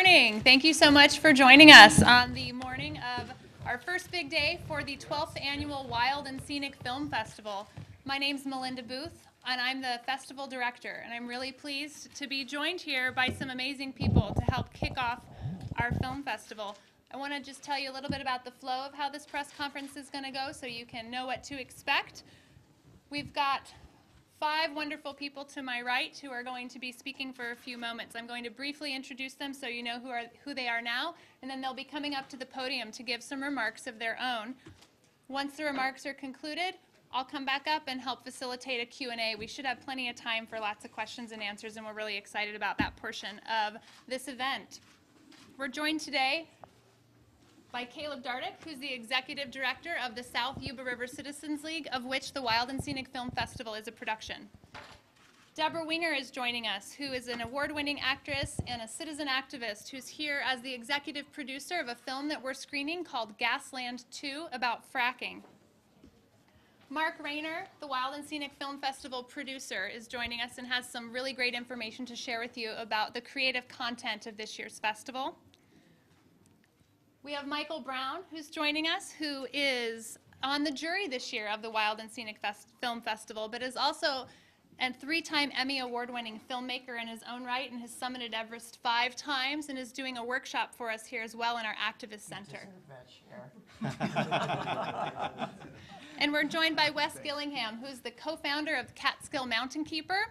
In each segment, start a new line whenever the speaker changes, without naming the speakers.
morning. Thank you so much for joining us on the morning of our first big day for the 12th Annual Wild and Scenic Film Festival. My name's Melinda Booth, and I'm the festival director, and I'm really pleased to be joined here by some amazing people to help kick off our film festival. I want to just tell you a little bit about the flow of how this press conference is going to go so you can know what to expect. We've got 5 wonderful people to my right who are going to be speaking for a few moments. I'm going to briefly introduce them so you know who they are now, and then they'll be coming up to the podium to give some remarks of their own. Once the remarks are concluded, I'll come back up and help facilitate a Q&A. We should have plenty of time for lots of questions and answers, and we're really excited about that portion of this event. We're joined today by Caleb Dardick, who's the Executive Director of the South Yuba River Citizens League, of which the Wild and Scenic Film Festival is a production. Debra Winger is joining us, who is an award-winning actress and a citizen activist who's here as the executive producer of a film that we're screening called Gasland 2 about fracking. Mark Reiner, the Wild and Scenic Film Festival producer, is joining us and has some really great information to share with you about the creative content of this year's festival. We have Michael Brown, who's joining us, who is on the jury this year of the Wild and Scenic Film Festival, but is also a 3-time Emmy award-winning filmmaker in his own right and has summited Everest 5 times and is doing a workshop for us here as well in our Activist Center. And we're joined by Wes Gillingham, who's the co-founder of Catskill Mountainkeeper,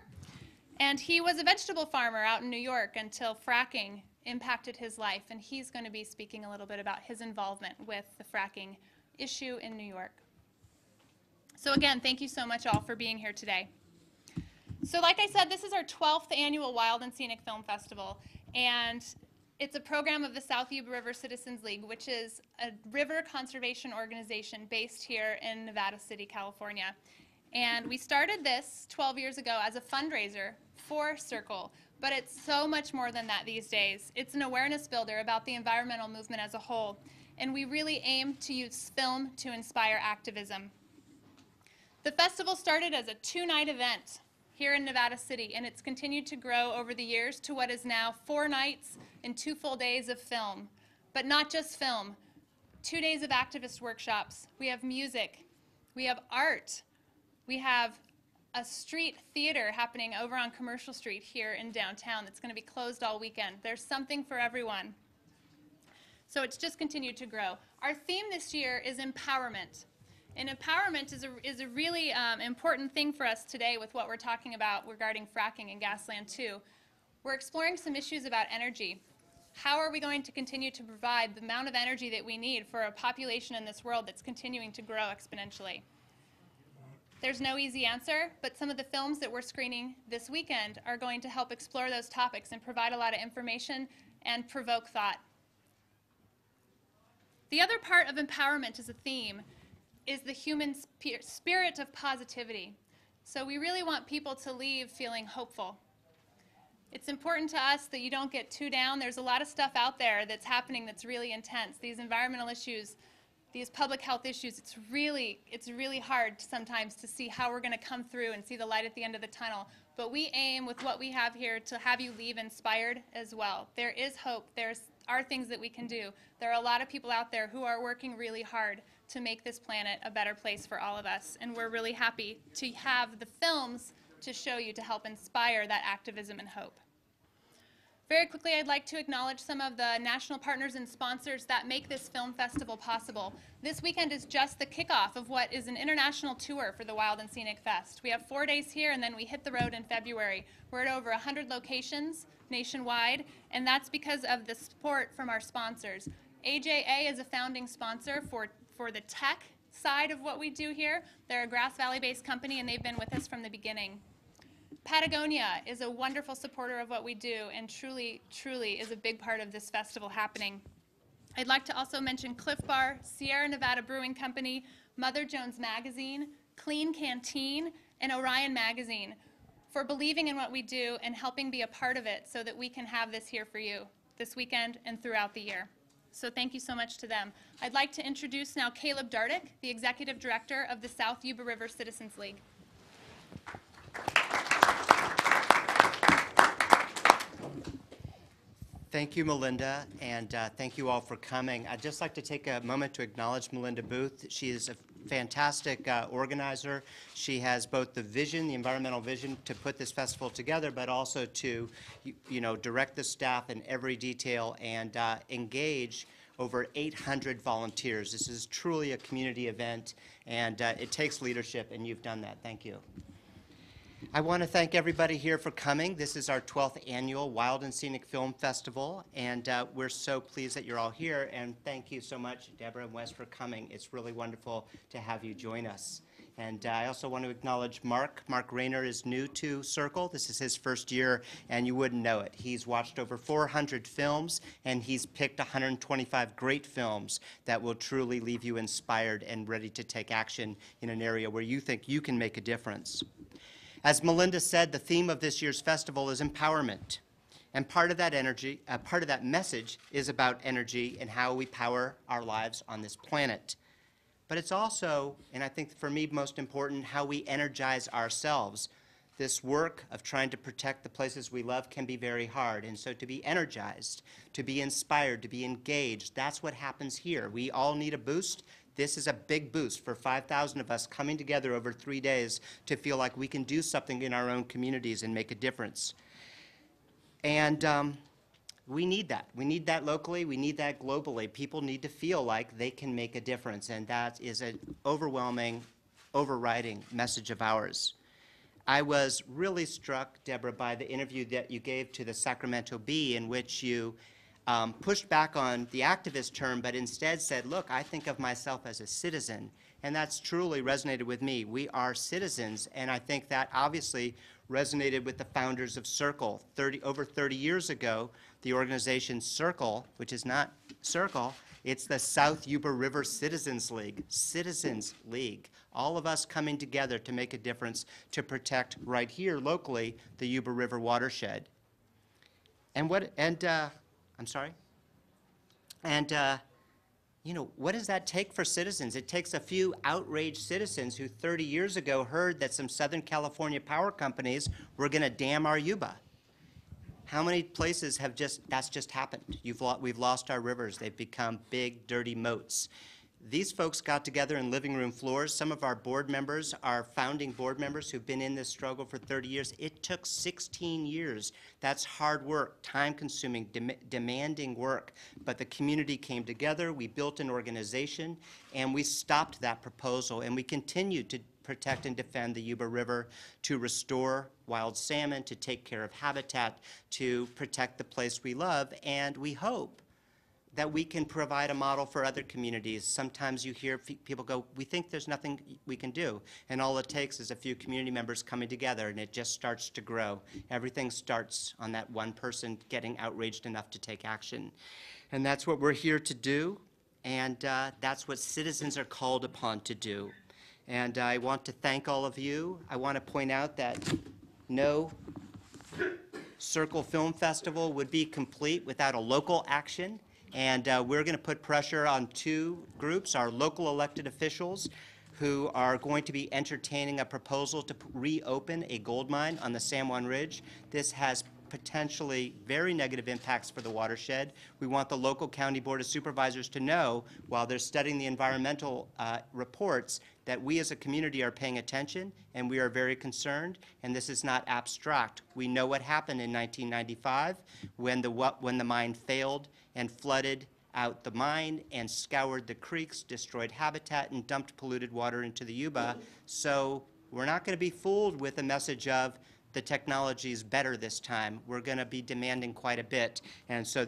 and he was a vegetable farmer out in New York until fracking impacted his life, and he's going to be speaking a little bit about his involvement with the fracking issue in New York. So again, thank you so much all for being here today. So like I said, this is our 12th annual Wild and Scenic Film Festival, and it's a program of the South Yuba River Citizens League, which is a river conservation organization based here in Nevada City, California. And we started this 12 years ago as a fundraiser for SYRCL, but it's so much more than that these days. It's an awareness builder about the environmental movement as a whole, and we really aim to use film to inspire activism. The festival started as a 2-night event here in Nevada City, and it's continued to grow over the years to what is now 4 nights and 2 full days of film. But not just film. 2 days of activist workshops. We have music. We have art. We have a street theater happening over on Commercial Street here in downtown that's going to be closed all weekend. There's something for everyone. So it's just continued to grow. Our theme this year is empowerment. And empowerment is a really important thing for us today with what we're talking about regarding fracking and Gasland 2. We're exploring some issues about energy. How are we going to continue to provide the amount of energy that we need for a population in this world that's continuing to grow exponentially? There's no easy answer, but some of the films that we're screening this weekend are going to help explore those topics and provide a lot of information and provoke thought. The other part of empowerment as a theme is the human spirit of positivity. So we really want people to leave feeling hopeful. It's important to us that you don't get too down. There's a lot of stuff out there that's happening that's really intense. These environmental issues, these public health issues, it's really hard sometimes to see how we're going to come through and see the light at the end of the tunnel. But we aim with what we have here to have you leave inspired as well. There is hope. There are things that we can do. There are a lot of people out there who are working really hard to make this planet a better place for all of us. And we're really happy to have the films to show you to help inspire that activism and hope. Very quickly, I'd like to acknowledge some of the national partners and sponsors that make this film festival possible. This weekend is just the kickoff of what is an international tour for the Wild and Scenic Fest. We have 4 days here, and then we hit the road in February. We're at over 100 locations nationwide, and that's because of the support from our sponsors. AJA is a founding sponsor for the tech side of what we do here. They're a Grass Valley-based company, and they've been with us from the beginning. Patagonia is a wonderful supporter of what we do and truly, truly is a big part of this festival happening. I'd like to also mention Cliff Bar, Sierra Nevada Brewing Company, Mother Jones Magazine, Clean Canteen, and Orion Magazine for believing in what we do and helping be a part of it so that we can have this here for you this weekend and throughout the year. So thank you so much to them. I'd like to introduce now Caleb Dardick, the Executive Director of the South Yuba River Citizens League.
Thank you, Melinda, and thank you all for coming. I'd just like to take a moment to acknowledge Melinda Booth. She is a fantastic organizer. She has both the vision, the environmental vision, to put this festival together, but also to, direct the staff in every detail and engage over 800 volunteers. This is truly a community event, and it takes leadership, and you've done that. Thank you. I want to thank everybody here for coming. This is our 12th annual Wild and Scenic Film Festival, and we're so pleased that you're all here, and thank you so much, Deborah and Wes, for coming. It's really wonderful to have you join us. And I also want to acknowledge Mark. Mark Reiner is new to SYRCL. This is his first year, and you wouldn't know it. He's watched over 400 films, and he's picked 125 great films that will truly leave you inspired and ready to take action in an area where you think you can make a difference. As Melinda said, the theme of this year's festival is empowerment. And part of that message is about energy and how we power our lives on this planet. But it's also, and I think for me most important, how we energize ourselves. This work of trying to protect the places we love can be very hard. And so to be energized, to be inspired, to be engaged, that's what happens here. We all need a boost. This is a big boost for 5,000 of us coming together over 3 days to feel like we can do something in our own communities and make a difference. And we need that. We need that locally. We need that globally. People need to feel like they can make a difference, and that is an overwhelming, overriding message of ours. I was really struck, Deborah, by the interview that you gave to the Sacramento Bee, in which you pushed back on the activist term, but instead said, look, I think of myself as a citizen, and that's truly resonated with me. We are citizens, and I think that obviously resonated with the founders of SYRCL. Over 30 years ago, the organization SYRCL, which is not SYRCL, it's the South Yuba River Citizens League. Citizens League. All of us coming together to make a difference to protect right here locally the Yuba River watershed. I'm sorry? And, what does that take for citizens? It takes a few outraged citizens who 30 years ago heard that some Southern California power companies were going to dam our Yuba. How many places have that's just happened? We've lost our rivers. They've become big, dirty moats. These folks got together in living room floors. Some of our board members, our founding board members who've been in this struggle for 30 years, it took 16 years. That's hard work, time-consuming, demanding work. But the community came together, we built an organization, and we stopped that proposal, and we continued to protect and defend the Yuba River, to restore wild salmon, to take care of habitat, to protect the place we love, and we hope that we can provide a model for other communities. Sometimes you hear people go, we think there's nothing we can do. And all it takes is a few community members coming together, and it just starts to grow. Everything starts on that one person getting outraged enough to take action. And that's what we're here to do, and that's what citizens are called upon to do. And I want to thank all of you. I want to point out that no SYRCL Film Festival would be complete without a local action. And we're going to put pressure on two groups, our local elected officials, who are going to be entertaining a proposal to reopen a gold mine on the San Juan Ridge. This has potentially very negative impacts for the watershed. We want the local county board of supervisors to know, while they're studying the environmental reports, that we as a community are paying attention, and we are very concerned, and this is not abstract. We know what happened in 1995 when the mine failed and flooded out the mine and scoured the creeks, destroyed habitat, and dumped polluted water into the Yuba. So we're not going to be fooled with the message of the technology is better this time. We're going to be demanding quite a bit. And so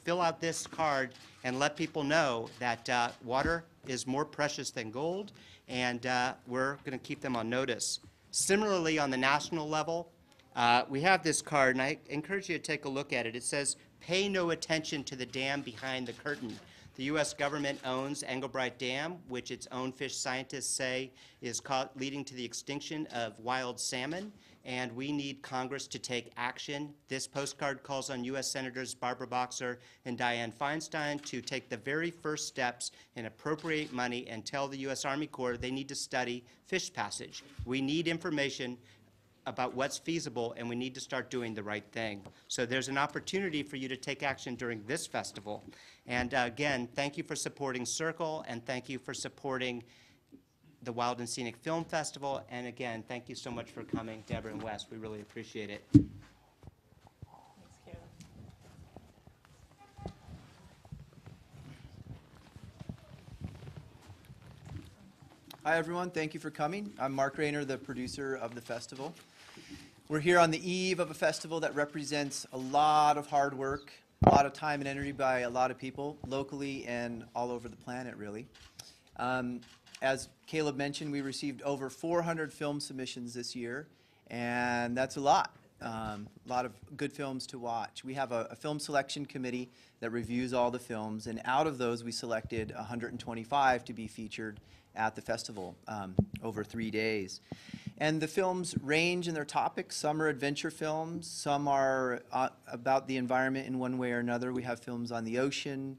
fill out this card and let people know that water is more precious than gold, and we're going to keep them on notice. Similarly, on the national level, we have this card, and I encourage you to take a look at it. It says, pay no attention to the dam behind the curtain. The U.S. government owns Engelbright Dam, which its own fish scientists say is leading to the extinction of wild salmon, and we need Congress to take action. This postcard calls on U.S. Senators Barbara Boxer and Dianne Feinstein to take the very first steps and appropriate money and tell the U.S. Army Corps they need to study fish passage. We need information about what's feasible, and we need to start doing the right thing. So there's an opportunity for you to take action during this festival. And again, thank you for supporting SYRCL, and thank you for supporting the Wild and Scenic Film Festival. And again, thank you so much for coming, Deborah and Wes. We really appreciate it.
Thanks, Caleb.
Hi, everyone. Thank you for coming. I'm Mark Reiner, the producer of the festival. We're here on the eve of a festival that represents a lot of hard work, a lot of time and energy by a lot of people, locally and all over the planet, really. As Caleb mentioned, we received over 400 film submissions this year, and that's a lot. A lot of good films to watch. We have a film selection committee that reviews all the films, and out of those, we selected 125 to be featured at the festival over 3 days. And the films range in their topics. Some are adventure films, some are about the environment in one way or another. We have films on the ocean,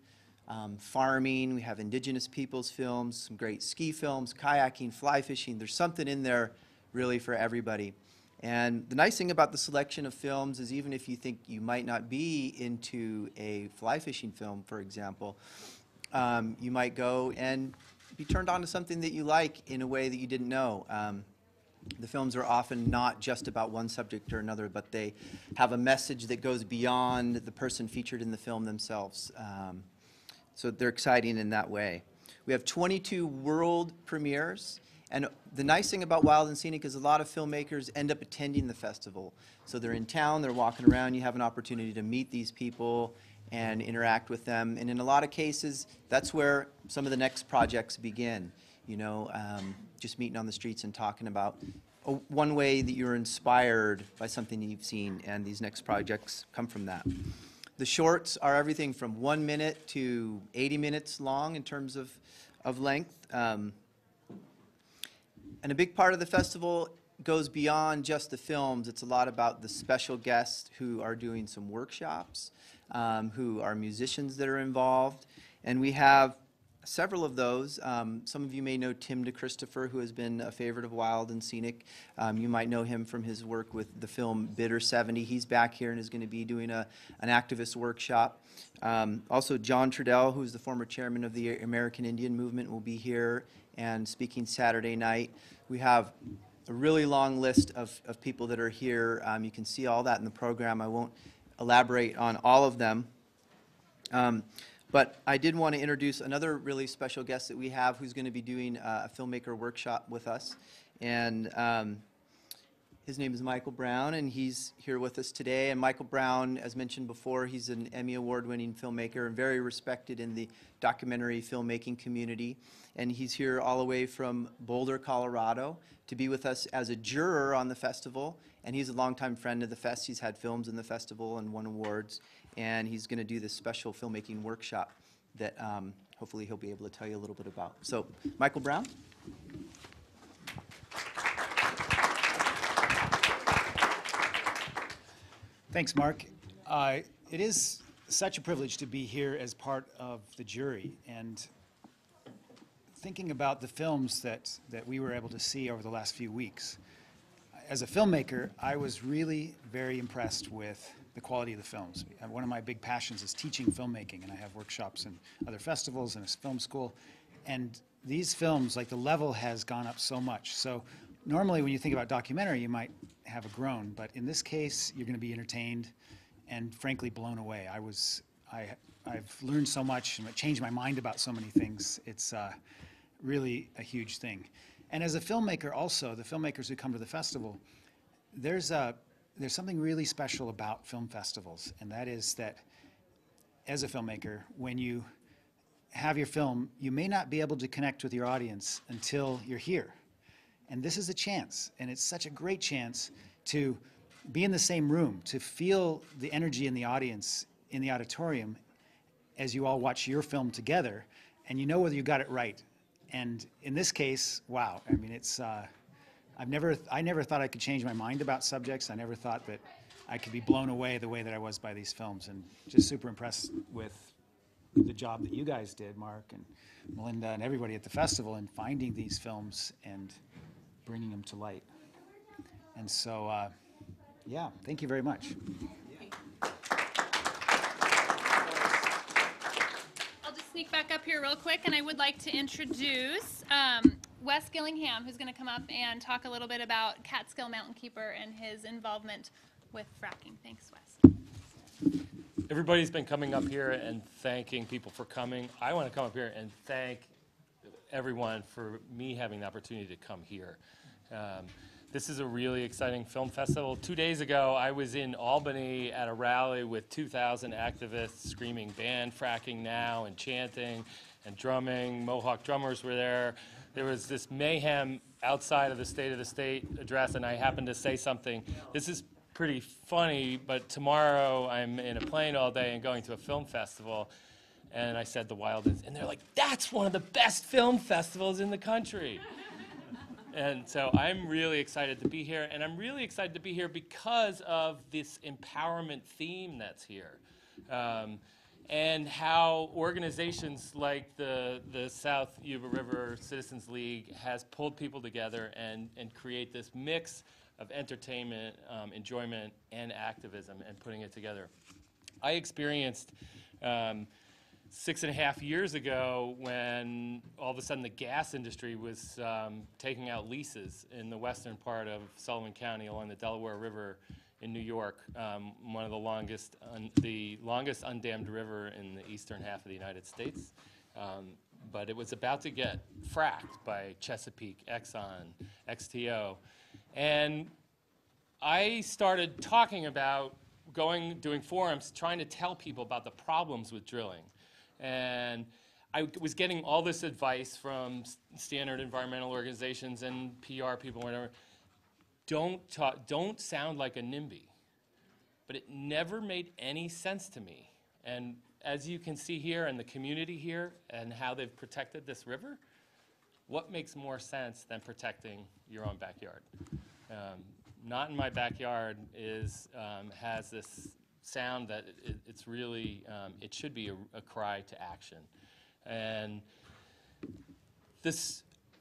farming, we have indigenous peoples films, some great ski films, kayaking, fly fishing. There's something in there really for everybody. And the nice thing about the selection of films is even if you think you might not be into a fly fishing film, for example, you might go and be turned on to something that you like in a way that you didn't know. The films are often not just about one subject or another, but they have a message that goes beyond the person featured in the film themselves. So they're exciting in that way. We have 22 world premieres, and the nice thing about Wild and Scenic is a lot of filmmakers end up attending the festival. So they're in town, they're walking around, you have an opportunity to meet these people and interact with them. And in a lot of cases, that's where some of the next projects begin. You know, just meeting on the streets and talking about one way that you're inspired by something you've seen, and these next projects come from that. The shorts are everything from 1 minute to 80 minutes long in terms of length. And a big part of the festival goes beyond just the films. It's a lot about the special guests who are doing some workshops, who are musicians that are involved. And we have several of those. Some of you may know Tim DeChristopher, who has been a favorite of Wild and Scenic. You might know him from his work with the film Bitter 70. He's back here and is going to be doing an activist workshop. Also, John Trudell, who's the former chairman of the American Indian Movement, will be here and speaking Saturday night. We have a really long list of people that are here. You can see all that in the program. I won't elaborate on all of them. But I did want to introduce another really special guest that we have who's going to be doing a filmmaker workshop with us. And his name is Michael Brown, and he's here with us today. And Michael Brown, as mentioned before, he's an Emmy Award-winning filmmaker and very respected in the documentary filmmaking community. And he's here all the way from Boulder, Colorado, to be with us as a juror on the festival. And he's a longtime friend of the fest. He's had films in the festival and won awards. And he's going to do this special filmmaking workshop that hopefully he'll be able to tell you a little bit about. So, Michael Brown.
Thanks, Mark. It is such a privilege to be here as part of the jury, and thinking about the films that we were able to see over the last few weeks. As a filmmaker, I was really very impressed with the quality of the films. One of my big passions is teaching filmmaking, and I have workshops in other festivals and a film school. And these films, like the level has gone up so much. So normally when you think about documentary, you might have a groan, but in this case, you're going to be entertained and frankly blown away. I've learned so much and it changed my mind about so many things. It's really a huge thing. And as a filmmaker also, the filmmakers who come to the festival, there's something really special about film festivals, and that is that as a filmmaker, when you have your film, you may not be able to connect with your audience until you're here. And this is a chance, and it's such a great chance to be in the same room, to feel the energy in the audience, in the auditorium, as you all watch your film together, and you know whether you got it right. And in this case, wow, I mean, it's, I never thought I could change my mind about subjects. I never thought that I could be blown away the way that I was by these films, and just super impressed with the job that you guys did, Mark and Melinda and everybody at the festival, in finding these films and bringing them to light. And so, yeah, thank you very much.
I'll just sneak back up here real quick, and I would like to introduce Wes Gillingham, who's going to come up and talk a little bit about Catskill Mountainkeeper and his involvement with fracking. Thanks, Wes.
Everybody's been coming up here and thanking people for coming. I want to come up here and thank everyone for me having the opportunity to come here. This is a really exciting film festival. 2 days ago, I was in Albany at a rally with 2,000 activists screaming, "Ban fracking now," and chanting and drumming. Mohawk drummers were there. There was this mayhem outside of the State of the State address, and I happened to say something. This is pretty funny, but tomorrow I'm in a plane all day and going to a film festival. And I said the Wild, and they're like, "That's one of the best film festivals in the country." And so I'm really excited to be here, and I'm really excited to be here because of this empowerment theme that's here. And how organizations like the South Yuba River Citizens League has pulled people together and create this mix of entertainment, enjoyment, and activism, and putting it together. I experienced 6.5 years ago when all of a sudden the gas industry was taking out leases in the western part of Sullivan County along the Delaware River in New York, one of the longest undammed river in the eastern half of the United States. But it was about to get fracked by Chesapeake, Exxon, XTO. And I started talking about doing forums, trying to tell people about the problems with drilling. And I was getting all this advice from standard environmental organizations and PR people, whatever. Don't sound like a NIMBY. But it never made any sense to me. And as you can see here in the community here and how they've protected this river, what makes more sense than protecting your own backyard? Not in my backyard has this sound that it's really, it should be a cry to action. And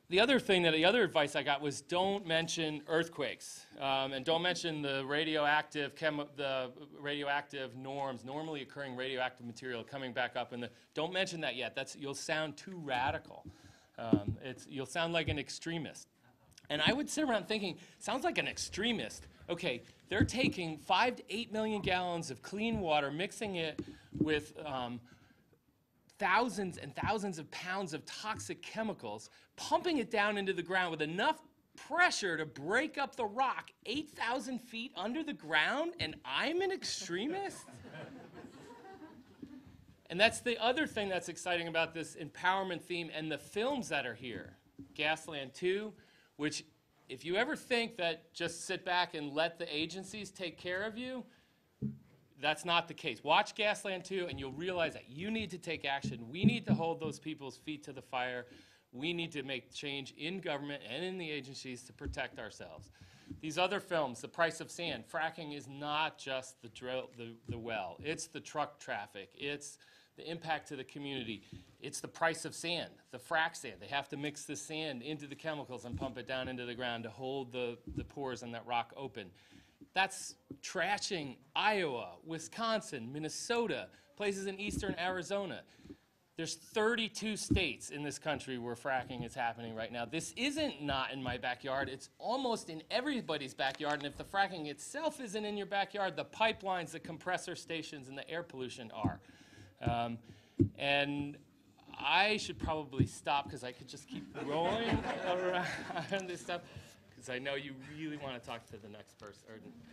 the other advice I got was don't mention earthquakes, and don't mention the radioactive norms, normally occurring radioactive material coming back up, and don't mention that yet. You'll sound too radical. You'll sound like an extremist. And I would sit around thinking, sounds like an extremist. Okay, they're taking 5 to 8 million gallons of clean water, mixing it with thousands and thousands of pounds of toxic chemicals, pumping it down into the ground with enough pressure to break up the rock 8,000 feet under the ground, and I'm an extremist? And that's the other thing that's exciting about this empowerment theme and the films that are here. Gasland 2, which if you ever think that just sit back and let the agencies take care of you, that's not the case. Watch Gasland 2 and you'll realize that you need to take action. We need to hold those people's feet to the fire. We need to make change in government and in the agencies to protect ourselves. These other films, The Price of Sand, fracking is not just the well. It's the truck traffic. It's the impact to the community. It's the price of sand, the frac sand. They have to mix the sand into the chemicals and pump it down into the ground to hold the pores in that rock open. That's trashing Iowa, Wisconsin, Minnesota, places in eastern Arizona. There's 32 states in this country where fracking is happening right now. This isn't not in my backyard. It's almost in everybody's backyard. And if the fracking itself isn't in your backyard, the pipelines, the compressor stations, and the air pollution are. And I should probably stop because I could just keep rolling around this stuff. Because I know you really want to talk to the next person,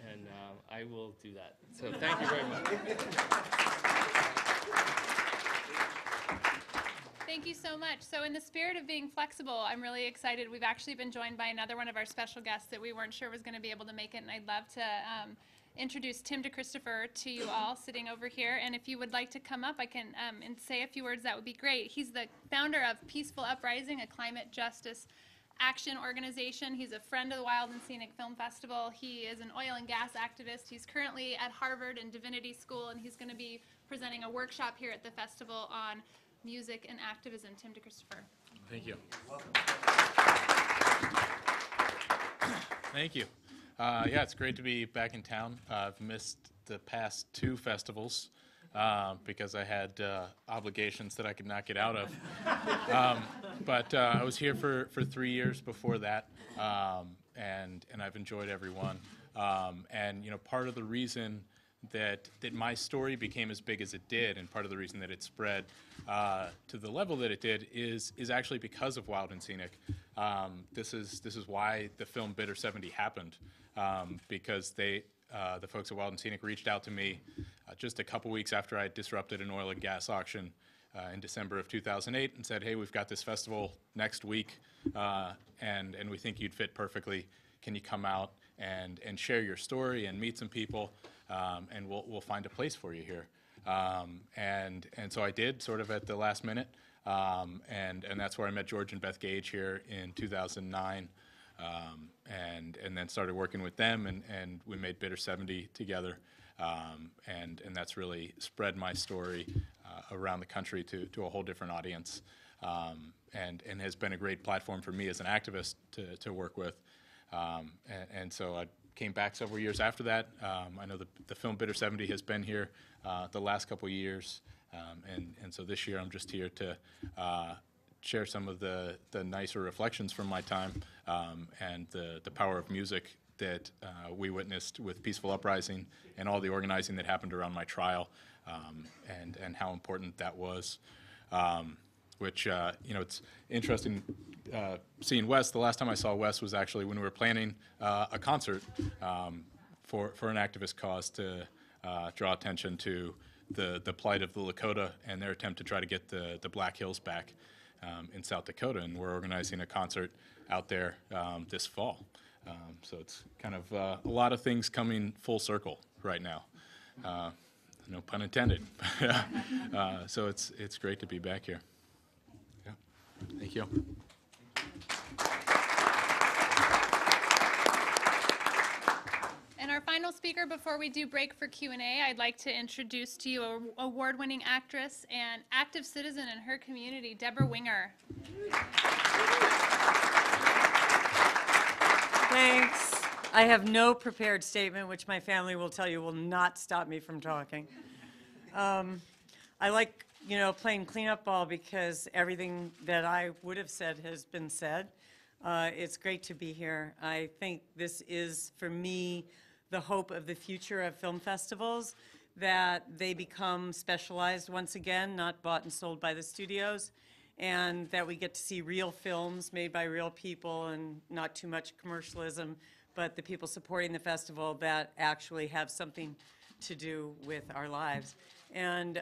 and I will do that. So thank you very much.
Thank you so much. So in the spirit of being flexible, I'm really excited. We've actually been joined by another one of our special guests that we weren't sure was going to be able to make it, and I'd love to introduce Tim DeChristopher to you all sitting over here. And if you would like to come up, I can and say a few words, that would be great. He's the founder of Peaceful Uprising, a climate justice action organization. He's a friend of the Wild and Scenic Film Festival. He is an oil and gas activist. He's currently at Harvard and Divinity School, and he's going to be presenting a workshop here at the festival on music and activism. Tim DeChristopher.
Thank you. Thank you. Yeah, it's great to be back in town. I've missed the past 2 festivals because I had obligations that I could not get out of. But I was here for 3 years before that, and I've enjoyed every one. And you know, part of the reason that my story became as big as it did, and part of the reason that it spread to the level that it did, is actually because of Wild and Scenic. This is why the film Bitter 70 happened, because the folks at Wild and Scenic reached out to me just a couple weeks after I disrupted an oil and gas auction in December of 2008 and said, hey, we've got this festival next week, and we think you'd fit perfectly. Can you come out and share your story and meet some people, and we'll find a place for you here. And so I did, sort of at the last minute, and that's where I met George and Beth Gage here in 2009, and then started working with them, and we made Bitter 70 together, and that's really spread my story around the country to a whole different audience, and has been a great platform for me as an activist to work with. And so I came back several years after that. I know the film Bitter 70 has been here the last couple of years, and so this year I'm just here to share some of the nicer reflections from my time, and the power of music that we witnessed with Peaceful Uprising and all the organizing that happened around my trial, and how important that was. Which, you know, it's interesting seeing Wes. The last time I saw Wes was actually when we were planning a concert for an activist cause to draw attention to the plight of the Lakota and their attempt to try to get the Black Hills back in South Dakota. And we're organizing a concert out there this fall. So it's kind of a lot of things coming full circle right now. No pun intended. So it's great to be back here. Thank you.
And our final speaker before we do break for Q&A, I'd like to introduce to you an award-winning actress and active citizen in her community, Debra Winger.
Thanks. I have no prepared statement, which my family will tell you will not stop me from talking. I like, you know, playing cleanup ball because everything that I would have said has been said. It's great to be here. I think this is, for me, the hope of the future of film festivals, that they become specialized once again, not bought and sold by the studios, and that we get to see real films made by real people and not too much commercialism, but the people supporting the festival that actually have something to do with our lives. And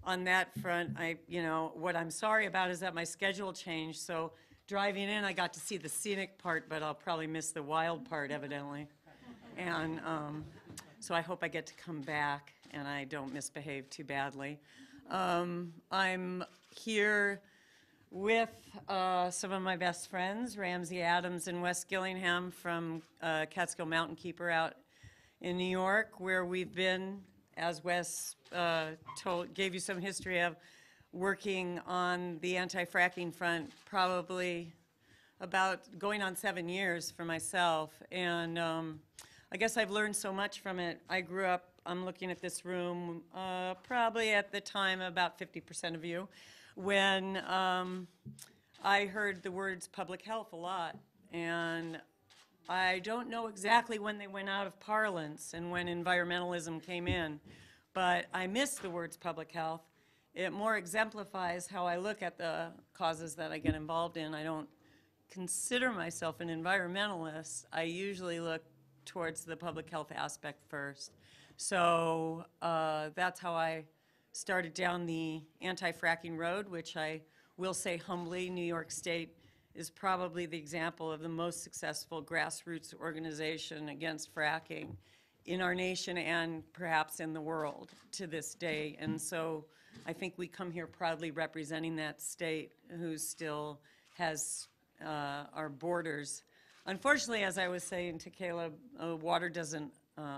on that front, you know, what I'm sorry about is that my schedule changed. So driving in, I got to see the scenic part, but I'll probably miss the wild part, evidently. And so I hope I get to come back and I don't misbehave too badly. I'm here with some of my best friends, Ramsey Adams and Wes Gillingham from Catskill Mountainkeeper out in New York, where we've been, as Wes gave you some history of, working on the anti-fracking front probably about going on 7 years for myself. And I guess I've learned so much from it. I grew up, I'm looking at this room, probably at the time about 50% of you, when I heard the words public health a lot. And I don't know exactly when they went out of parlance and when environmentalism came in, but I miss the words public health. It more exemplifies how I look at the causes that I get involved in. I don't consider myself an environmentalist. I usually look towards the public health aspect first. So that's how I started down the anti-fracking road, which I will say humbly, New York State is probably the example of the most successful grassroots organization against fracking in our nation and perhaps in the world to this day. And so I think we come here proudly representing that state who still has our borders. Unfortunately, as I was saying to Caleb, water doesn't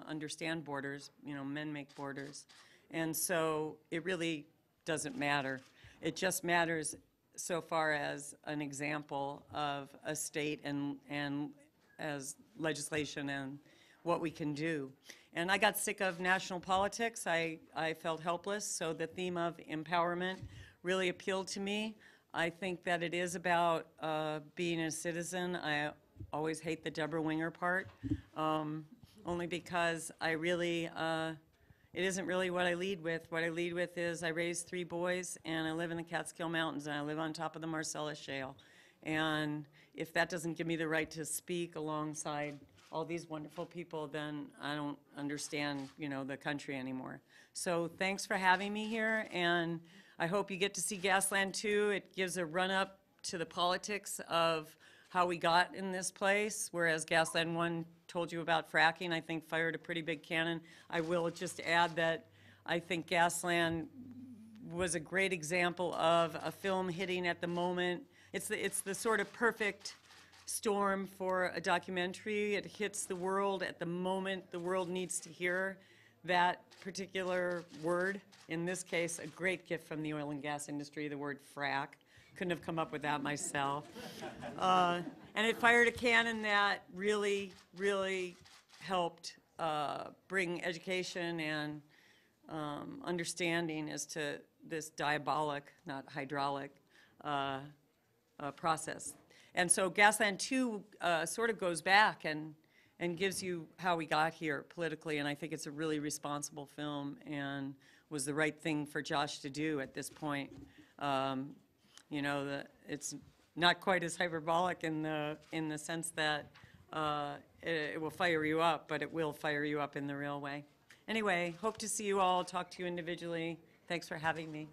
understand borders. You know, men make borders. And so it really doesn't matter. It just matters so far as an example of a state and as legislation and what we can do. And I got sick of national politics. I felt helpless, so the theme of empowerment really appealed to me. I think that it is about being a citizen. I always hate the Debra Winger part, only because I really, it isn't really what I lead with. What I lead with is I raised 3 boys, and I live in the Catskill Mountains, and I live on top of the Marcellus Shale. And if that doesn't give me the right to speak alongside all these wonderful people, then I don't understand, the country anymore. So thanks for having me here, and I hope you get to see Gasland 2. It gives a run-up to the politics of how we got in this place, whereas Gasland 1 told you about fracking, I think fired a pretty big cannon. I will just add that I think Gasland was a great example of a film hitting at the moment. It's the sort of perfect storm for a documentary. It hits the world at the moment the world needs to hear that particular word. In this case, a great gift from the oil and gas industry, the word frack. Couldn't have come up with that myself. And it fired a cannon that really, really helped bring education and understanding as to this diabolic, not hydraulic, process. And so Gasland 2 sort of goes back and gives you how we got here politically, and I think it's a really responsible film and was the right thing for Josh to do at this point. It's not quite as hyperbolic in the sense that it will fire you up, but it will fire you up in the real way. Anyway, hope to see you all, talk to you individually. Thanks for having me.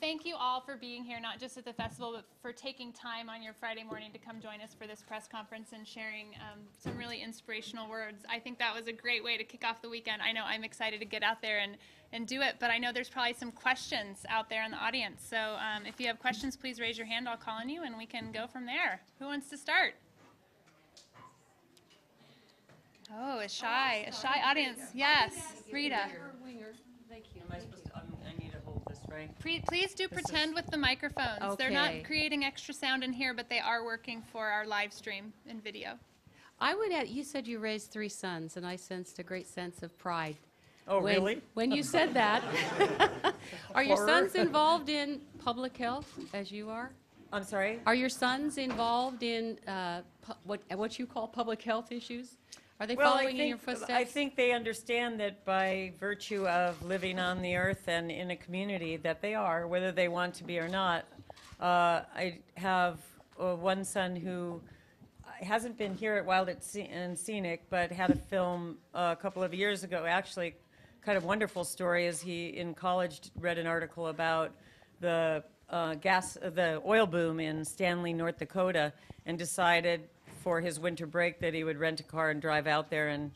Thank you all for being here, not just at the festival, but for taking time on your Friday morning to come join us for this press conference and sharing some really inspirational words. I think that was a great way to kick off the weekend. I know I'm excited to get out there and do it, but I know there's probably some questions out there in the audience. So if you have questions, please raise your hand. I'll call on you, and we can go from there. Who wants to start? Oh, a shy audience. Yes, Rita.
Thank you.
Am I supposed to, I need to hold this, right?
Please do pretend with the microphones. They're not
Okay.
creating extra sound in here, but they are working for our live stream and video.
I would add, you said you raised 3 sons, and I sensed a great sense of pride.
Oh,
when,
really?
When you said that. Are your
Horror.
sons involved in public health, as you are?
I'm sorry?
Are your sons involved in what you call public health issues? Are they following in your footsteps?
I think they understand that by virtue of living on the earth and in a community that they are, whether they want to be or not. I have one son who hasn't been here at Wild and Scenic, but had a film a couple of years ago. Actually, kind of wonderful story is he, in college, read an article about the oil boom in Stanley, North Dakota, and decided for his winter break that he would rent a car and drive out there and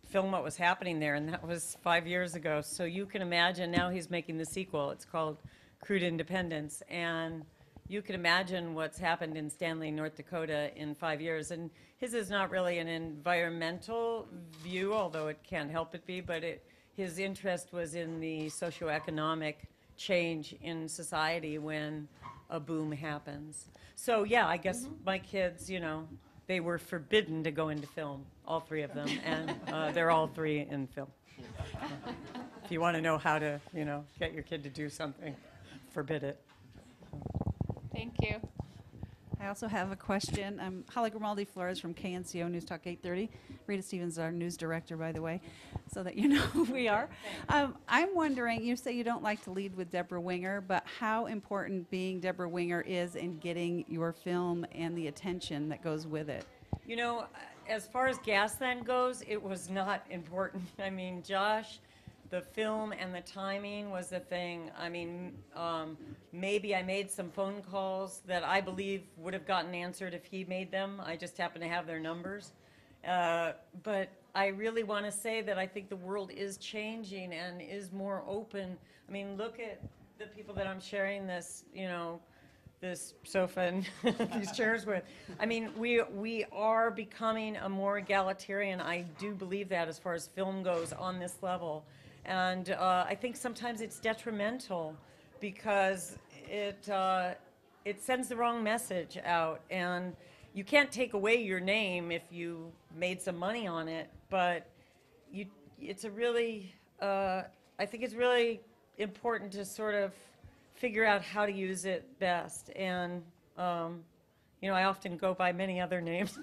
film what was happening there, and that was 5 years ago. So you can imagine, now he's making the sequel. It's called Crude Independence, and you can imagine what's happened in Stanley, North Dakota in 5 years. And his is not really an environmental view, although it can't help it be, but his interest was in the socioeconomic change in society when a boom happens. So yeah, I guess my kids, they were forbidden to go into film, all 3 of them, and they're all 3 in film. If you want to know how to, get your kid to do something, forbid it.
Thank you.
I also have a question. I'm Holly Grimaldi Flores from KNCO News Talk 830. Rita Stevens is our news director, by the way, so that you know who we are. I'm wondering, you say you don't like to lead with Debra Winger, but how important being Debra Winger is in getting your film and the attention that goes with it?
As far as Gasland goes, it was not important. I mean, Josh, the film and the timing was the thing. I mean, maybe I made some phone calls that I believe would have gotten answered if he made them. I just happen to have their numbers. But I really want to say that I think the world is changing and is more open. I mean, look at the people that I'm sharing this, this sofa and these chairs with. I mean, we are becoming a more egalitarian. I do believe that as far as film goes on this level. And I think sometimes it's detrimental because it sends the wrong message out. And you can't take away your name if you made some money on it, but it's a really, I think it's really important to sort of figure out how to use it best. And, you know, I often go by many other names.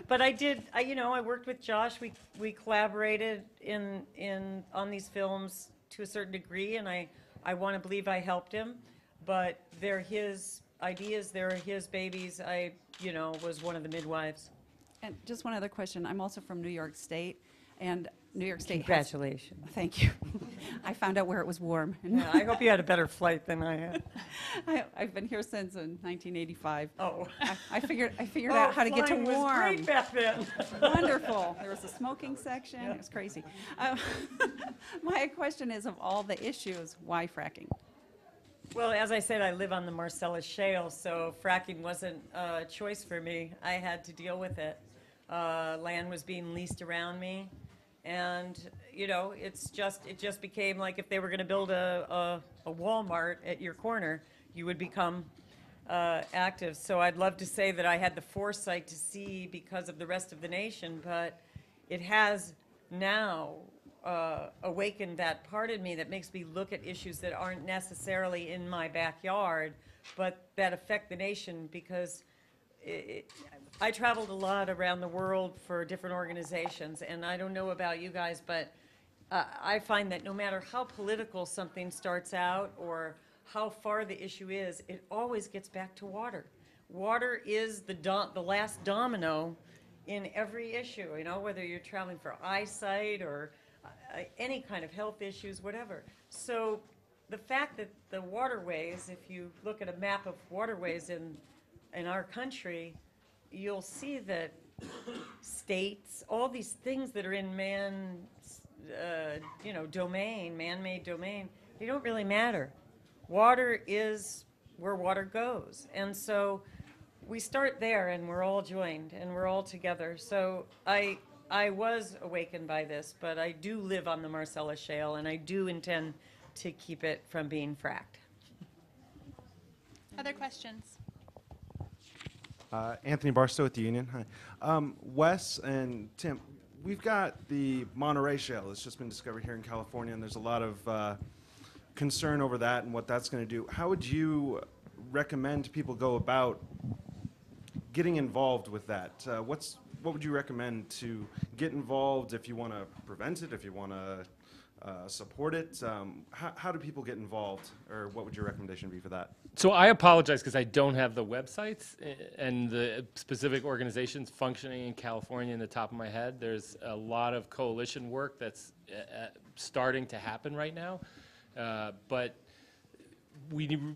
But I worked with Josh. We collaborated on these films to a certain degree, and I want to believe I helped him. But they're his ideas, they're his babies. I was one of the midwives.
And just one other question. I'm also from New York State, and New York State
Congratulations.
Thank you. I found out where it was warm.
Yeah, I hope you had a better flight than I had.
I've been here since 1985.
Oh.
I figured out how to get to
flying was
warm.
great back then.
Wonderful. There was a smoking section. It was crazy. My question is, of all the issues, why fracking?
Well, as I said, I live on the Marcellus Shale, so fracking wasn't a choice for me. I had to deal with it. Land was being leased around me, and it just became like if they were going to build a Walmart at your corner, you would become active. So I'd love to say that I had the foresight to see because of the rest of the nation, but it has now awakened that part of me that makes me look at issues that aren't necessarily in my backyard, but that affect the nation, because I traveled a lot around the world for different organizations, and I don't know about you guys, but I find that no matter how political something starts out or how far the issue is, it always gets back to water. Water is the last domino in every issue, whether you're traveling for eyesight or any kind of health issues, whatever. So the fact that the waterways, if you look at a map of waterways in our country, you'll see that states, all these things that are in man's, domain, man-made domain, they don't really matter. Water is where water goes. And so we start there, and we're all joined, and we're all together. So I was awakened by this, but I do live on the Marcellus Shale, and I do intend to keep it from being fracked.
Other questions?
Anthony Barstow at the Union. Hi. Wes and Tim, we've got the Monterey Shale that's just been discovered here in California, and there's a lot of concern over that and what that's going to do. How would you recommend people go about getting involved with that? What would you recommend to get involved if you want to prevent it, if you want to support it? How do people get involved, or what would your recommendation be for that?
So I apologize because I don't have the websites and the specific organizations functioning in California in the top of my head. There's a lot of coalition work that's starting to happen right now, but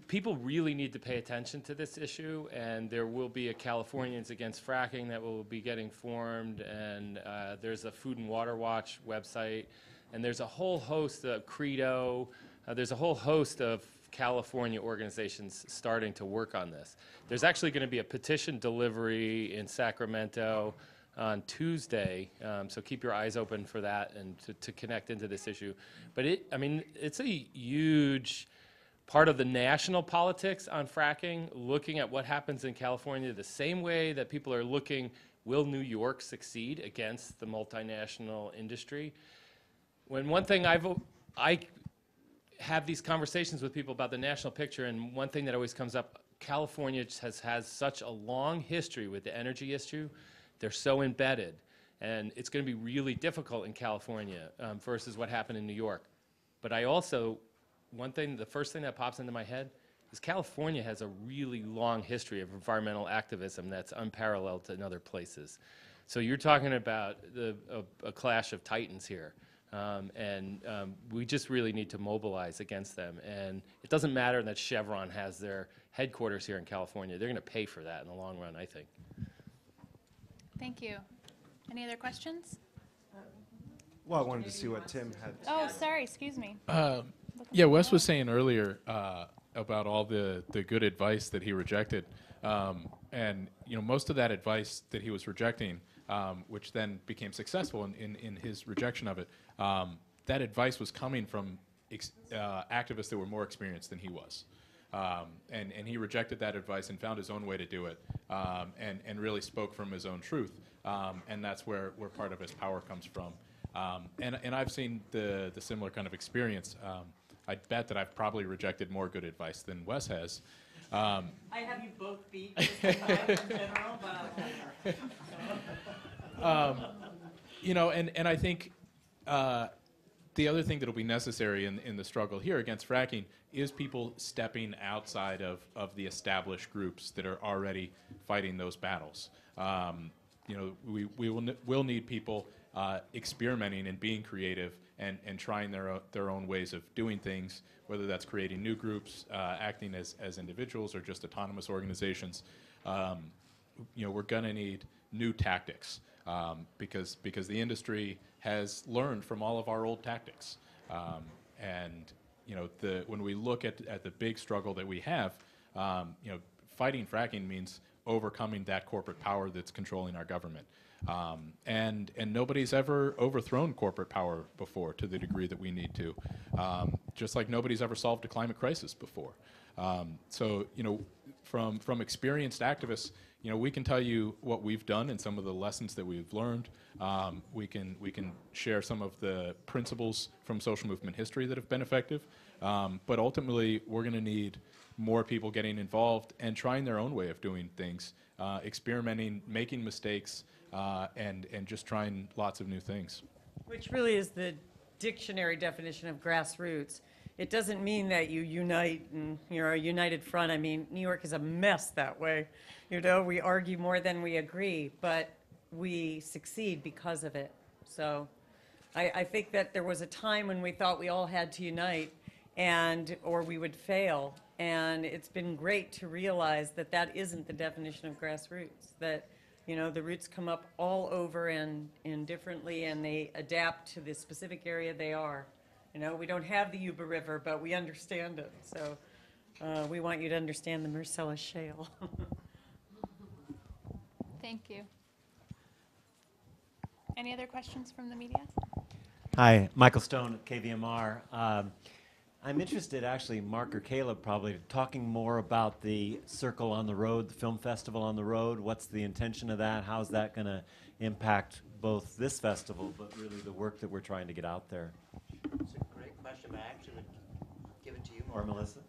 people really need to pay attention to this issue, and there will be a Californians Against Fracking that will be getting formed, and there's a Food and Water Watch website, and there's a whole host of Credo, there's a whole host of California organizations starting to work on this. There's actually going to be a petition delivery in Sacramento on Tuesday, so keep your eyes open for that and to connect into this issue. But it's a huge part of the national politics on fracking, looking at what happens in California the same way that people are looking, will New York succeed against the multinational industry? When one thing I have these conversations with people about the national picture, and one thing that always comes up, California has such a long history with the energy issue. They're so embedded, and it's going to be really difficult in California versus what happened in New York. But I also, the first thing that pops into my head is California has a really long history of environmental activism that's unparalleled in other places. So you're talking about a clash of titans here. We just really need to mobilize against them. And it doesn't matter that Chevron has their headquarters here in California. They're going to pay for that in the long run, I think.
Thank you. Any other questions?
Well, I wanted to see what Tim had.
Oh, sorry, excuse me.
Yeah, Wes was saying earlier about all the good advice that he rejected. And most of that advice that he was rejecting, which then became successful in his rejection of it, that advice was coming from activists that were more experienced than he was. And he rejected that advice and found his own way to do it, and really spoke from his own truth. And that's where part of his power comes from. And I've seen the similar kind of experience. I bet that I've probably rejected more good advice than Wes has.
I have you both beat just in general, but
you know, and I think the other thing that will be necessary in the struggle here against fracking is people stepping outside of the established groups that are already fighting those battles. You know, we will need people experimenting and being creative and trying their own ways of doing things, whether that's creating new groups, acting as individuals, or just autonomous organizations. You know, we're going to need new tactics because the industry has learned from all of our old tactics. And you know, when we look at the big struggle that we have, you know, fighting fracking means overcoming that corporate power that's controlling our government. And nobody's ever overthrown corporate power before to the degree that we need to, just like nobody's ever solved a climate crisis before. So, you know, from experienced activists, you know, we can tell you what we've done and some of the lessons that we've learned. We can share some of the principles from social movement history that have been effective. But ultimately, we're going to need more people getting involved and trying their own way of doing things, experimenting, making mistakes, and just trying lots of new things.
which really is the dictionary definition of grassroots. It doesn't mean that you unite and you're a united front. I mean, New York is a mess that way. You know, we argue more than we agree, but we succeed because of it. So I think that there was a time when we thought we all had to unite or we would fail. And it's been great to realize that that isn't the definition of grassroots, that, you know, the roots come up all over and differently, and they adapt to the specific area they are. You know, we don't have the Yuba River, but we understand it. So we want you to understand the Marcellus Shale.
Thank you. Any other questions from the media?
Hi, Michael Stone at KVMR. I'm interested, actually, Mark or Caleb probably, talking more about the SYRCL on the Road, the film festival on the road. What's the intention of that? How's that going to impact both this festival, but really the work that we're trying to get out there?
It's a great question, but I actually would give it to you,
Or Melissa?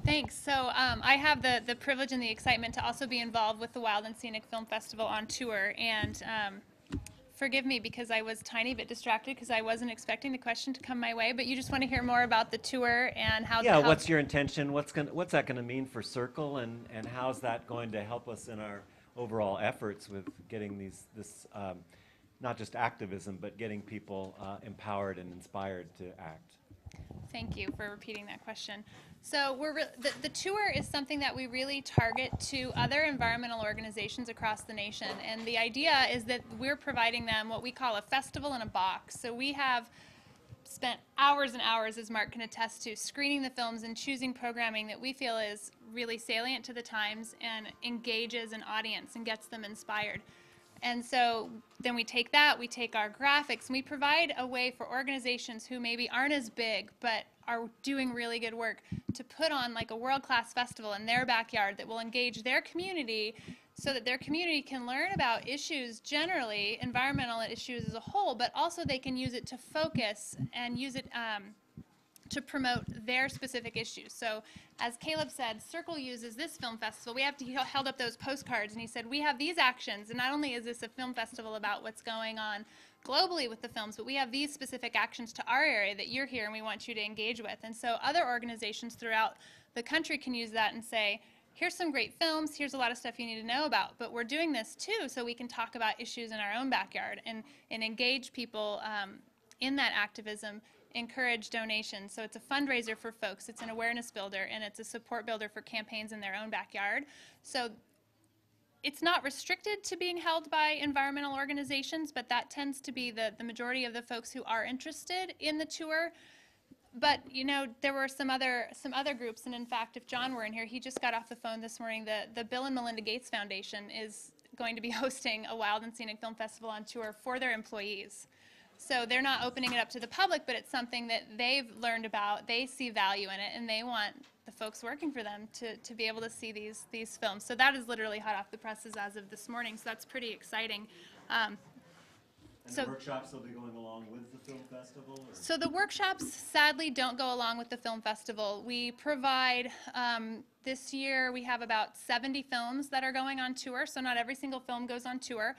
Thanks. So I have the privilege and the excitement to also be involved with the Wild and Scenic Film Festival on tour. And forgive me because I was a tiny bit distracted because I wasn't expecting the question to come my way. But you just want to hear more about the tour and how.
Yeah, what's your intention? What's that going to mean for SYRCL, and how's that going to help us in our overall efforts with getting this not just activism, but getting people empowered and inspired to act?
Thank you for repeating that question. So the tour is something that we really target to other environmental organizations across the nation. And the idea is that we're providing them what we call a festival in a box. So we have spent hours and hours, as Mark can attest to, screening the films and choosing programming that we feel is really salient to the times and engages an audience and gets them inspired. And so then we take that, we take our graphics, and we provide a way for organizations who maybe aren't as big but are doing really good work to put on like a world-class festival in their backyard that will engage their community so that their community can learn about issues generally, environmental issues as a whole, but also they can use it to focus and use it to promote their specific issues. So as Caleb said, SYRCL uses this film festival. He held up those postcards and he said, we have these actions, and not only is this a film festival about what's going on globally with the films, but we have these specific actions to our area that you're here and we want you to engage with. And so other organizations throughout the country can use that and say, here's some great films, here's a lot of stuff you need to know about, but we're doing this too so we can talk about issues in our own backyard and engage people in that activism, encourage donations. So it's a fundraiser for folks, it's an awareness builder, and it's a support builder for campaigns in their own backyard. So it's not restricted to being held by environmental organizations, but that tends to be the majority of the folks who are interested in the tour. But you know, there were some other groups, and in fact, if John were in here, he just got off the phone this morning. The Bill and Melinda Gates Foundation is going to be hosting a Wild and Scenic Film Festival on tour for their employees. So they're not opening it up to the public, but it's something that they've learned about. They see value in it, and they want the folks working for them to be able to see these films. So that is literally hot off the presses as of this morning. So that's pretty exciting.
And
So-
the workshops will be going along with the film festival? Or?
So the workshops sadly don't go along with the film festival. We provide, this year we have about 70 films that are going on tour. So not every single film goes on tour,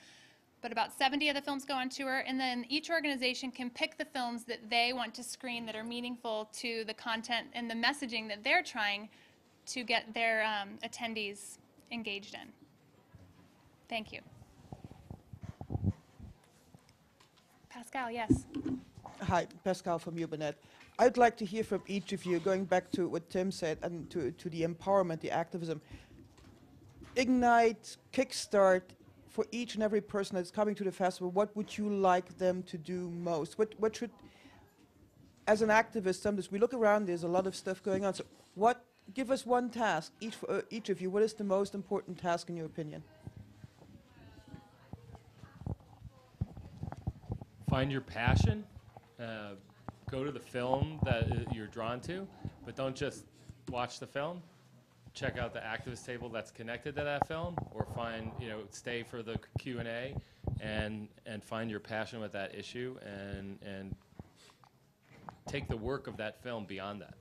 but about 70 of the films go on tour. And then each organization can pick the films that they want to screen that are meaningful to the content and the messaging that they're trying to get their attendees engaged in. Thank you. Pascal, yes.
Hi, Pascal from Ubernet. I'd like to hear from each of you, going back to what Tim said and to the empowerment, the activism. Ignite, kickstart, for each and every person that's coming to the festival, what would you like them to do most? What should, as an activist, sometimes we look around, there's a lot of stuff going on. So give us one task, each of you. What is the most important task in your opinion?
Find your passion. Go to the film that you're drawn to, but don't just watch the film. Check out the activist table that's connected to that film, or stay for the Q&A and find your passion with that issue and take the work of that film beyond that.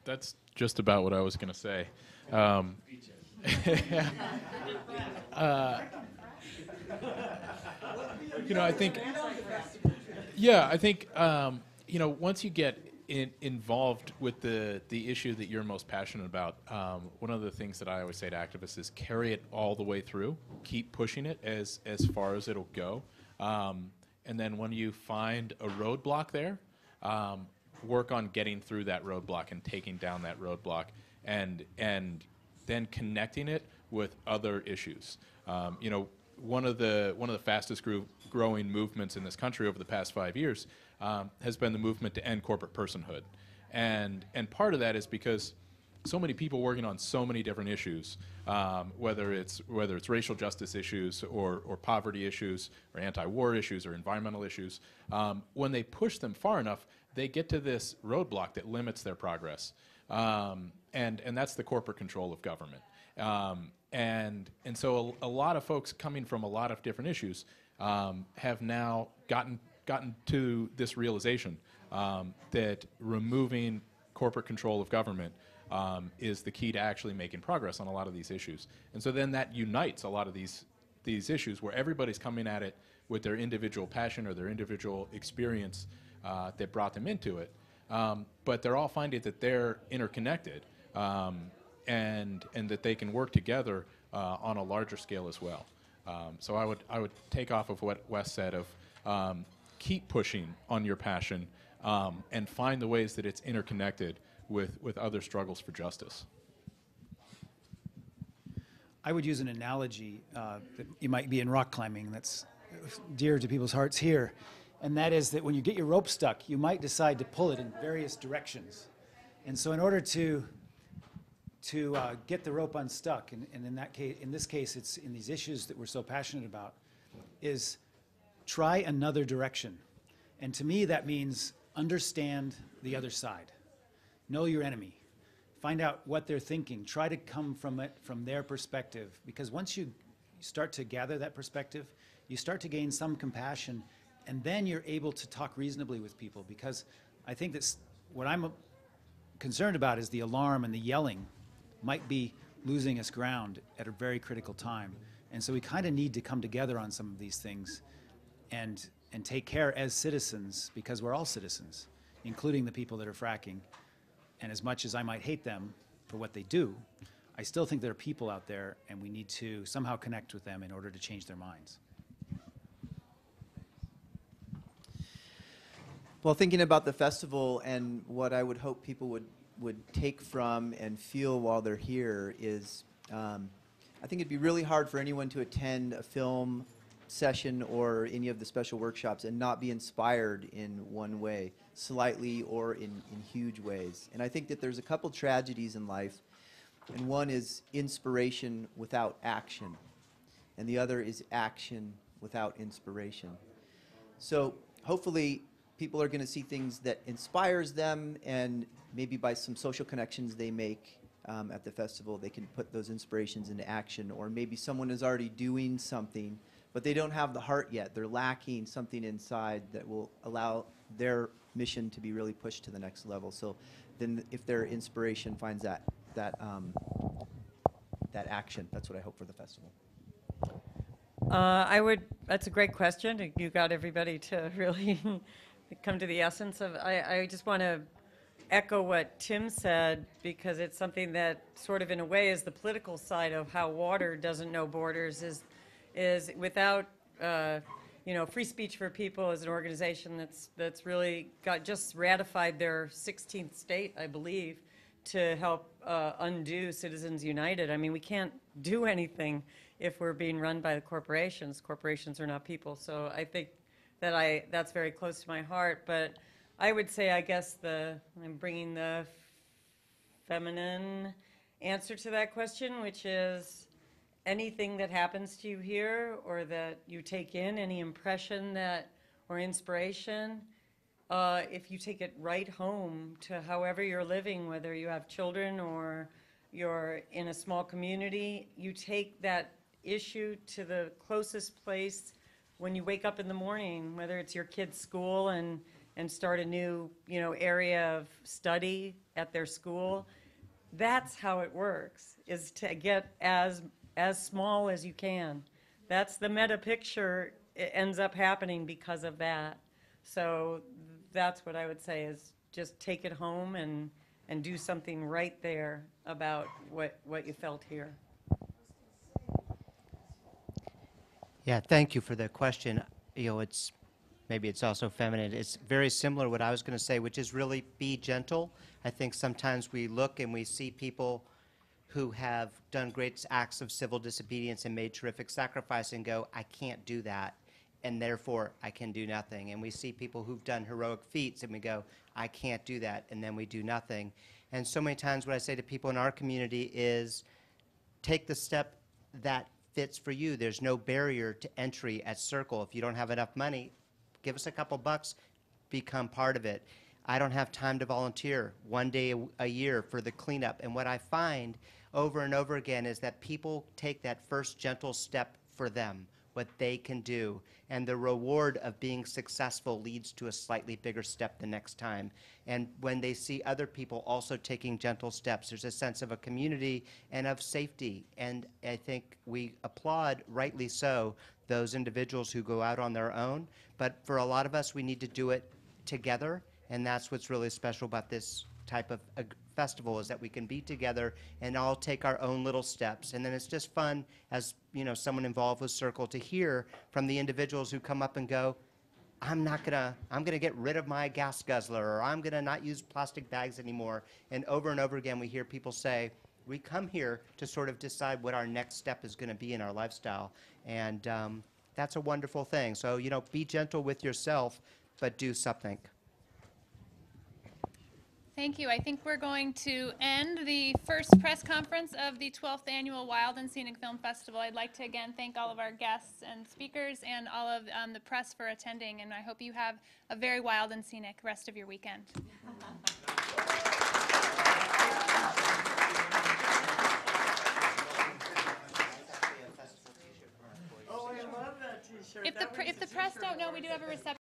That's just about what I was going to say. I think, once you get involved with the issue that you're most passionate about, one of the things that I always say to activists is carry it all the way through, keep pushing it as far as it'll go, and then when you find a roadblock there, work on getting through that roadblock and taking down that roadblock, and then connecting it with other issues. One of the fastest growing movements in this country over the past 5 years has been the movement to end corporate personhood, and part of that is because so many people working on so many different issues, whether it's racial justice issues or poverty issues or anti-war issues or environmental issues, when they push them far enough, they get to this roadblock that limits their progress, and that's the corporate control of government. And so a lot of folks coming from a lot of different issues have now gotten to this realization that removing corporate control of government is the key to actually making progress on a lot of these issues. And so then that unites a lot of these issues where everybody's coming at it with their individual passion or their individual experience that brought them into it. But they're all finding that they're interconnected. And that they can work together on a larger scale as well. So I would take off of what Wes said of keep pushing on your passion and find the ways that it's interconnected with other struggles for justice.
I would use an analogy that you might be in rock climbing that's dear to people's hearts here, and that is that when you get your rope stuck, you might decide to pull it in various directions. And so in order to get the rope unstuck, and in this case, it's in these issues that we're so passionate about, is try another direction. And to me, that means understand the other side. Know your enemy. Find out what they're thinking. Try to come from it from their perspective. Because once you start to gather that perspective, you start to gain some compassion, and then you're able to talk reasonably with people. Because I think that's what I'm concerned about is the alarm and the yelling might be losing us ground at a very critical time. And so we kind of need to come together on some of these things and take care as citizens, because we're all citizens, including the people that are fracking. And as much as I might hate them for what they do, I still think there are people out there, and we need to somehow connect with them in order to change their minds.
Well, thinking about the festival and what I would hope people would take from and feel while they're here is, I think it'd be really hard for anyone to attend a film session or any of the special workshops and not be inspired in one way, slightly or in huge ways. And I think that there's a couple tragedies in life, and one is inspiration without action, and the other is action without inspiration. So hopefully people are going to see things that inspires them, and maybe by some social connections they make at the festival, they can put those inspirations into action. Or maybe someone is already doing something, but they don't have the heart yet. They're lacking something inside that will allow their mission to be really pushed to the next level. So then if their inspiration finds that action, that's what I hope for the festival.
That's a great question. You got everybody to really come to the essence of, I just want to echo what Tim said, because it's something that sort of in a way is the political side of how water doesn't know borders, is without, Free Speech for People is an organization that's really just ratified their 16th state, I believe, to help undo Citizens United. I mean, we can't do anything if we're being run by the corporations. Corporations are not people. So I think that that's very close to my heart. But I would say, I guess I'm bringing the feminine answer to that question, which is anything that happens to you here or that you take in, any impression or inspiration, if you take it right home to however you're living, whether you have children or you're in a small community, you take that issue to the closest place when you wake up in the morning, whether it's your kid's school and start a new area of study at their school. That's how it works, is to get as small as you can. That's the meta picture. It ends up happening because of that. So that's what I would say, is just take it home and do something right there about what you felt here.
Yeah, thank you for the question. Maybe it's also feminine. It's very similar to what I was going to say, which is really be gentle. I think sometimes we look and we see people who have done great acts of civil disobedience and made terrific sacrifice and go, I can't do that, and therefore I can do nothing. And we see people who've done heroic feats and we go, I can't do that, and then we do nothing. And so many times what I say to people in our community is take the step that fits for you. There's no barrier to entry at SYRCL. If you don't have enough money, give us a couple bucks, become part of it. I don't have time to volunteer 1 day a year for the cleanup. And what I find over and over again is that people take that first gentle step for them, what they can do. And the reward of being successful leads to a slightly bigger step the next time. And when they see other people also taking gentle steps, there's a sense of a community and of safety. And I think we applaud, rightly so, those individuals who go out on their own. But for a lot of us, we need to do it together. And that's what's really special about this type of festival, is that we can be together and all take our own little steps. And then it's just fun, as someone involved with SYRCL, to hear from the individuals who come up and go, I'm gonna get rid of my gas guzzler, or I'm gonna not use plastic bags anymore. And over again, we hear people say, we come here to sort of decide what our next step is gonna be in our lifestyle. And that's a wonderful thing. So, be gentle with yourself, but do something.
Thank you. I think we're going to end the first press conference of the 12th Annual Wild and Scenic Film Festival. I'd like to again thank all of our guests and speakers and all of the press for attending, and I hope you have a very wild and scenic rest of your weekend.
Oh, I love that t-shirt.
If the press don't know, we do have a reception.